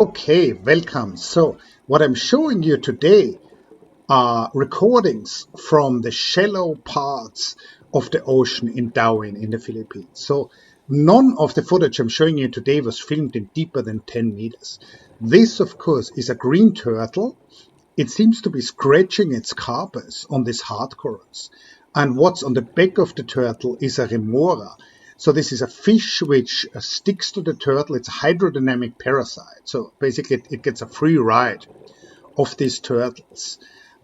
Okay, welcome. So what I'm showing you today are recordings from the shallow parts of the ocean in Dauin in the Philippines. So none of the footage I'm showing you today was filmed in deeper than 10 meters. This, of course, is a green turtle. It seems to be scratching its carcass on these hard corals. And what's on the back of the turtle is a remora. So this is a fish which sticks to the turtle. It's a hydrodynamic parasite. So basically it gets a free ride of these turtles.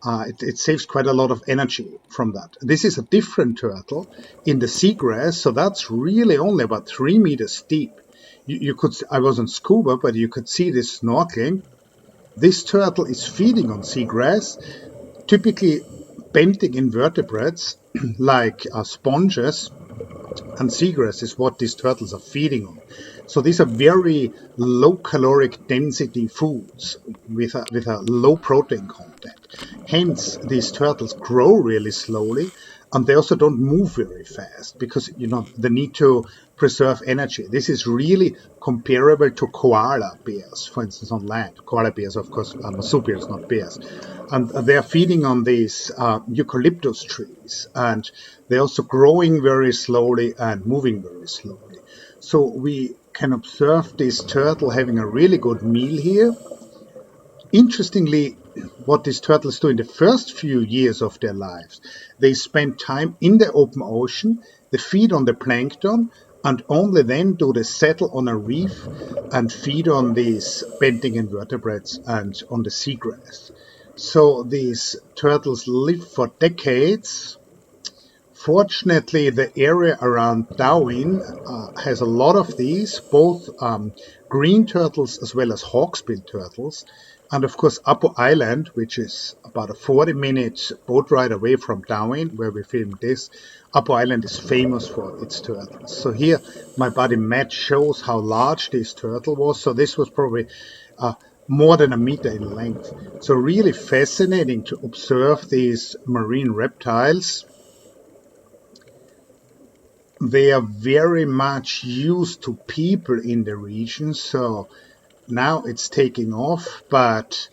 It saves quite a lot of energy from that. This is a different turtle in the seagrass. So that's really only about 3 meters deep. You could, I wasn't scuba, but you could see this snorkeling. This turtle is feeding on seagrass, typically benthic invertebrates like sponges, and seagrass is what these turtles are feeding on. So these are very low caloric density foods with a low protein content. Hence, these turtles grow really slowly, and they also don't move very fast because they need to preserve energy. This is really comparable to koala bears, for instance, on land. Koala bears, of course, are marsupials, not bears. And they are feeding on these eucalyptus trees, and they're also growing very slowly and moving very slowly. So we can observe this turtle having a really good meal here. Interestingly, what these turtles do in the first few years of their lives, they spend time in the open ocean, they feed on the plankton, and only then do they settle on a reef and feed on these benthic invertebrates and on the seagrass. So these turtles live for decades. Fortunately, the area around Dauin has a lot of these, both green turtles as well as hawksbill turtles. And of course, Apo Island, which is about a 40-minute boat ride away from Dauin, where we filmed this, Apo Island is famous for its turtles. So here, my buddy Matt shows how large this turtle was. So this was probably more than a meter in length. So really fascinating to observe these marine reptiles. They are very much used to people in the region, so now it's taking off, but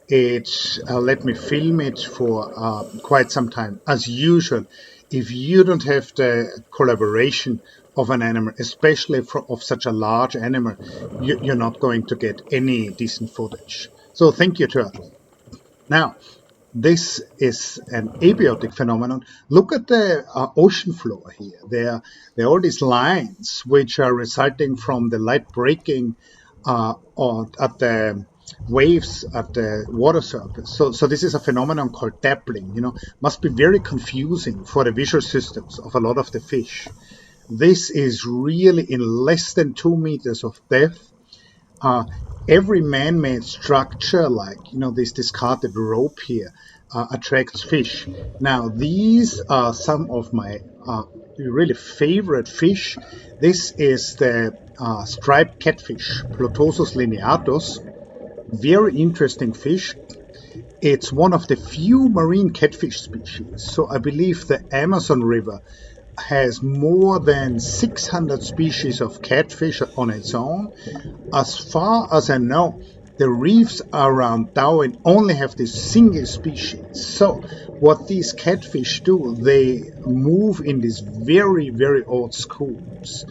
let me film it for quite some time. As usual, if you don't have the collaboration of an animal, especially of such a large animal, you're not going to get any decent footage. So thank you, Turtle. Now, this is an abiotic phenomenon. Look at the ocean floor here. There are all these lines which are resulting from the light breaking at the waves at the water surface. So this is a phenomenon called dappling. Must be very confusing for the visual systems of a lot of the fish. This is really in less than 2 meters of depth. Every man-made structure, like this discarded rope here, attracts fish. Now, these are some of my really favorite fish. This is the striped catfish, Plotosus lineatus. Very interesting fish. It's one of the few marine catfish species. So I believe the Amazon River has more than 600 species of catfish on its own. As far as I know, the reefs around Dauin only have this single species. So what these catfish do, they move in these very, very old schools.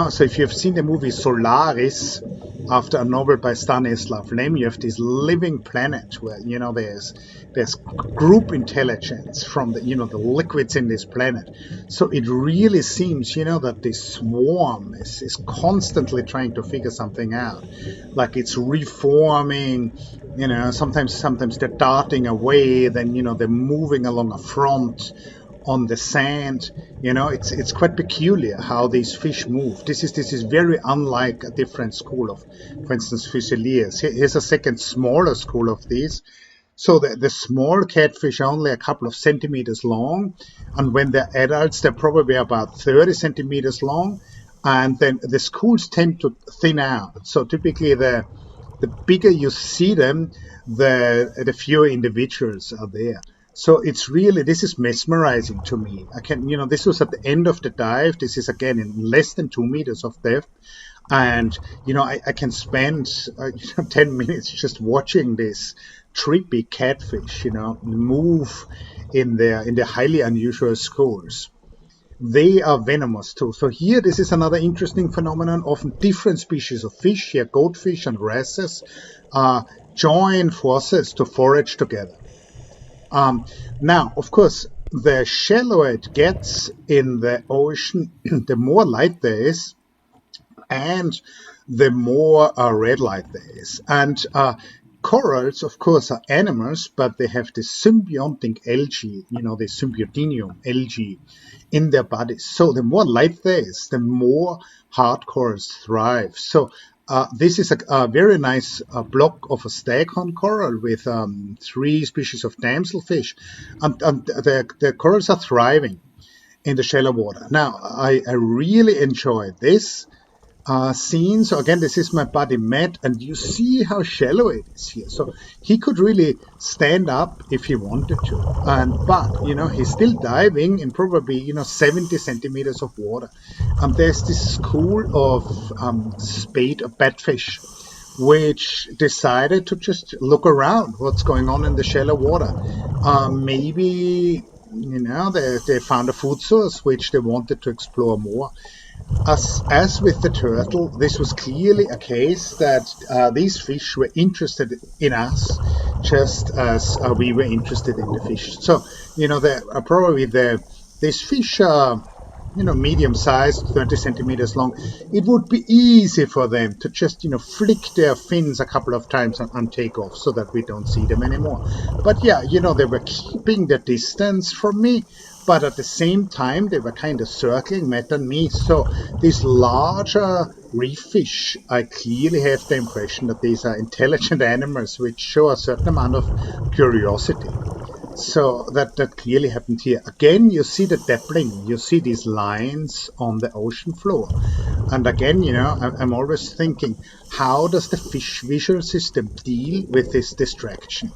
So if you've seen the movie Solaris, after a novel by Stanislav Lem, you have this living planet where there's group intelligence from the liquids in this planet. So it really seems that this swarm is constantly trying to figure something out, like it's reforming. Sometimes they're darting away, then they're moving along a front on the sand. It's quite peculiar how these fish move. This is very unlike a different school of, for instance, Fusiliers. Here's a second smaller school of these. So the small catfish are only a couple of centimeters long, and when they're adults, they're probably about 30 centimeters long, and then the schools tend to thin out. So typically the bigger you see them, the fewer individuals are there. So this is mesmerizing to me. This was at the end of the dive. This is again in less than 2 meters of depth. And I can spend 10 minutes just watching this trippy catfish move in their highly unusual schools. They are venomous too. So here, this is another interesting phenomenon. Often different species of fish, here goldfish and wrasses, join forces to forage together. Now, of course, the shallower it gets in the ocean, the more light there is, and the more red light there is. And corals, of course, are animals, but they have this symbiotic algae, the symbiotinium algae in their bodies. So the more light there is, the more hard corals thrive. So this is a very nice block of a staghorn coral with 3 species of damselfish. And the corals are thriving in the shallow water. Now, I really enjoy this scene. So again, this is my buddy Matt, and you see how shallow it is here. So he could really stand up if he wanted to, but he's still diving in probably 70 centimeters of water. There's this school of spade or batfish, which decided to just look around what's going on in the shallow water. Maybe they found a food source which they wanted to explore more. As with the turtle, this was clearly a case that these fish were interested in us, just as we were interested in the fish. So, probably these fish are, medium-sized, 30 centimeters long. It would be easy for them to just, flick their fins a couple of times and take off so that we don't see them anymore. But yeah, they were keeping the distance from me. But at the same time, they were kind of circling Matt and me. So these larger reef fish, I clearly have the impression that these are intelligent animals which show a certain amount of curiosity. So that clearly happened here. Again, you see the dappling. You see these lines on the ocean floor. And again, I'm always thinking, how does the fish visual system deal with this distraction?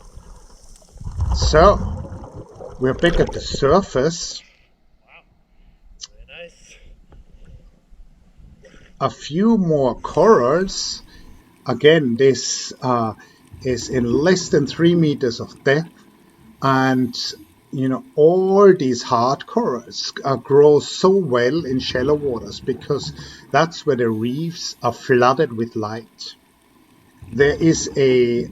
So we're back at the surface. Wow, very nice. A few more corals. Again, this is in less than 3 meters of depth. And, all these hard corals grow so well in shallow waters because that's where the reefs are flooded with light. There is a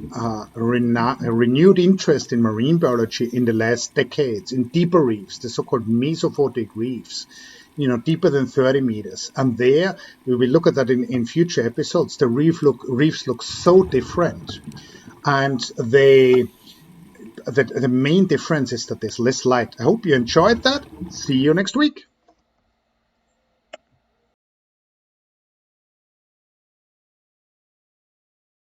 renewed interest in marine biology in the last decades in deeper reefs, the so-called mesophotic reefs, deeper than 30 meters. And there, we will look at that in future episodes. The reefs look so different. And the main difference is that there's less light. I hope you enjoyed that. See you next week.